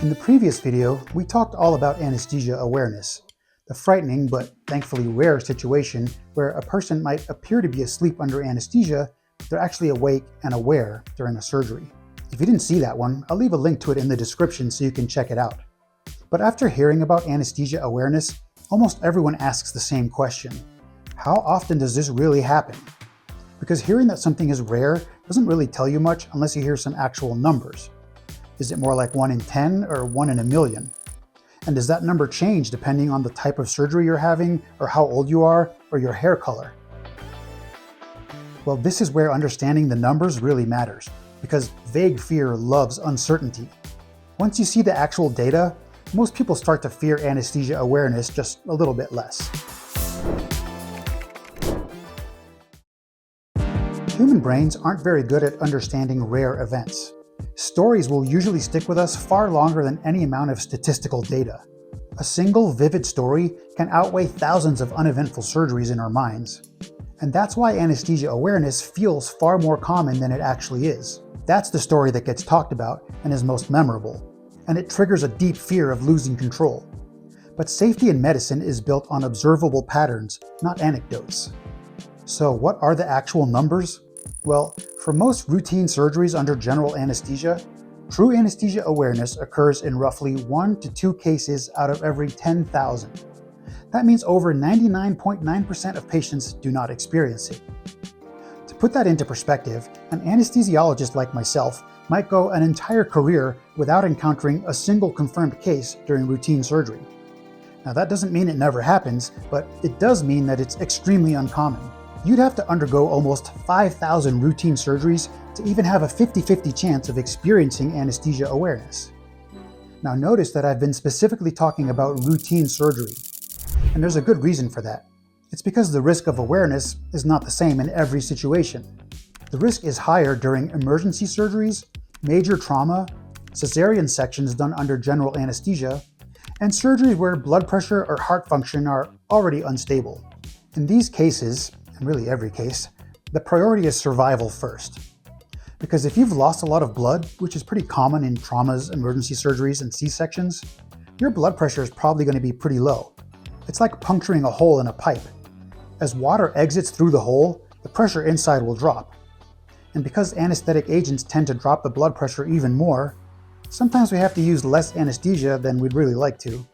In the previous video, we talked all about anesthesia awareness, the frightening but thankfully rare situation where a person might appear to be asleep under anesthesia, but they're actually awake and aware during a surgery. If you didn't see that one, I'll leave a link to it in the description so you can check it out. But after hearing about anesthesia awareness, almost everyone asks the same question. How often does this really happen? Because hearing that something is rare doesn't really tell you much unless you hear some actual numbers. Is it more like 1 in 10 or 1 in a million? And does that number change depending on the type of surgery you're having, or how old you are, or your hair color? Well, this is where understanding the numbers really matters, because vague fear loves uncertainty. Once you see the actual data, most people start to fear anesthesia awareness just a little bit less. Human brains aren't very good at understanding rare events. Stories will usually stick with us far longer than any amount of statistical data. A single vivid story can outweigh thousands of uneventful surgeries in our minds. And that's why anesthesia awareness feels far more common than it actually is. That's the story that gets talked about and is most memorable. And it triggers a deep fear of losing control. But safety in medicine is built on observable patterns, not anecdotes. So what are the actual numbers? Well, for most routine surgeries under general anesthesia, true anesthesia awareness occurs in roughly 1 to 2 cases out of every 10,000. That means over 99.9% of patients do not experience it. To put that into perspective, an anesthesiologist like myself might go an entire career without encountering a single confirmed case during routine surgery. Now that doesn't mean it never happens, but it does mean that it's extremely uncommon. You'd have to undergo almost 5,000 routine surgeries to even have a 50-50 chance of experiencing anesthesia awareness. Now notice that I've been specifically talking about routine surgery, and there's a good reason for that. It's because the risk of awareness is not the same in every situation. The risk is higher during emergency surgeries, major trauma, cesarean sections done under general anesthesia, and surgeries where blood pressure or heart function are already unstable. In these cases, and really every case, the priority is survival first. Because if you've lost a lot of blood, which is pretty common in traumas, emergency surgeries, and C-sections, your blood pressure is probably going to be pretty low. It's like puncturing a hole in a pipe. As water exits through the hole, the pressure inside will drop. And because anesthetic agents tend to drop the blood pressure even more, sometimes we have to use less anesthesia than we'd really like to.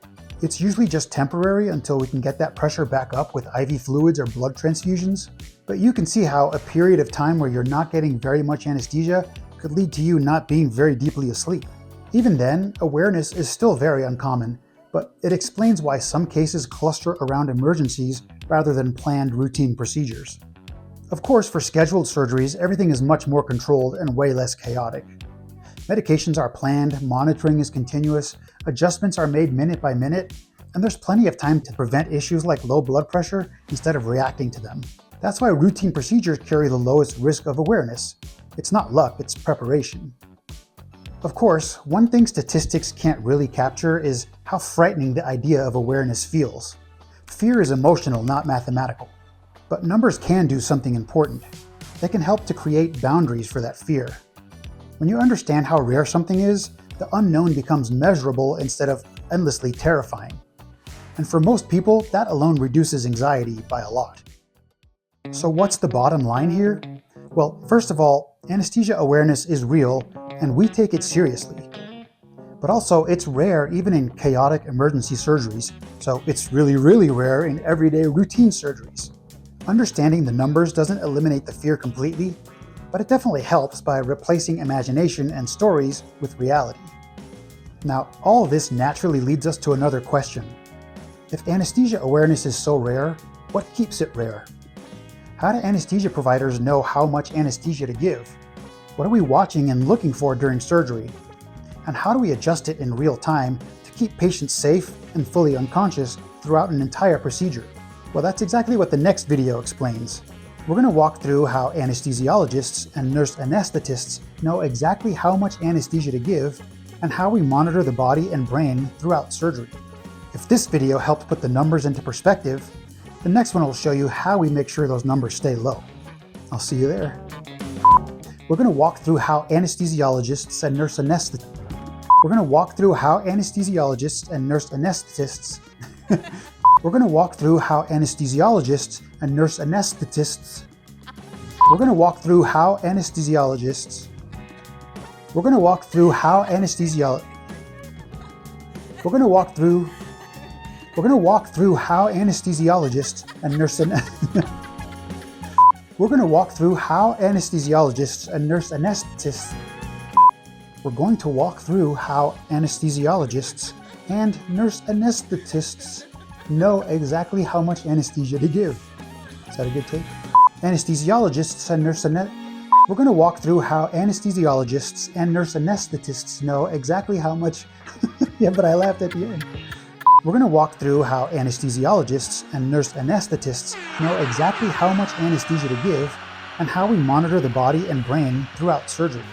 It's usually just temporary until we can get that pressure back up with IV fluids or blood transfusions, but you can see how a period of time where you're not getting very much anesthesia could lead to you not being very deeply asleep. Even then, awareness is still very uncommon, but it explains why some cases cluster around emergencies rather than planned routine procedures. Of course, for scheduled surgeries, everything is much more controlled and way less chaotic. Medications are planned, monitoring is continuous, adjustments are made minute by minute, and there's plenty of time to prevent issues like low blood pressure instead of reacting to them. That's why routine procedures carry the lowest risk of awareness. It's not luck, it's preparation. Of course, one thing statistics can't really capture is how frightening the idea of awareness feels. Fear is emotional, not mathematical. But numbers can do something important. They can help to create boundaries for that fear. When you understand how rare something is, the unknown becomes measurable instead of endlessly terrifying. And for most people, that alone reduces anxiety by a lot. So what's the bottom line here? Well, first of all, anesthesia awareness is real, and we take it seriously. But also, it's rare even in chaotic emergency surgeries, so it's really, really rare in everyday routine surgeries. Understanding the numbers doesn't eliminate the fear completely, but it definitely helps by replacing imagination and stories with reality. Now, all of this naturally leads us to another question. If anesthesia awareness is so rare, what keeps it rare? How do anesthesia providers know how much anesthesia to give? What are we watching and looking for during surgery? And how do we adjust it in real time to keep patients safe and fully unconscious throughout an entire procedure? Well, that's exactly what the next video explains. We're going to walk through how anesthesiologists and nurse anesthetists know exactly how much anesthesia to give and how we monitor the body and brain throughout surgery. If this video helped put the numbers into perspective, the next one will show you how we make sure those numbers stay low. I'll see you there. We're going to walk through how anesthesiologists and nurse anesthetists We're going to walk through how anesthesiologists and nurse anesthetists We're going to walk through how anesthesiologists and nurse anesthetists We're going to walk through how anesthesiologists We're going to walk through how anesthesiologists We're going to walk through how anesthesiologists and nurse We're going to walk through how anesthesiologists and nurse anesthetists We're going to walk through how anesthesiologists and nurse anesthetists know exactly how much anesthesia to give. Is that a good take? Anesthesiologists and nurse We're going to walk through how anesthesiologists and nurse anesthetists know exactly how much Yeah, but I laughed at the end. We're going to walk through how anesthesiologists and nurse anesthetists know exactly how much anesthesia to give and how we monitor the body and brain throughout surgery.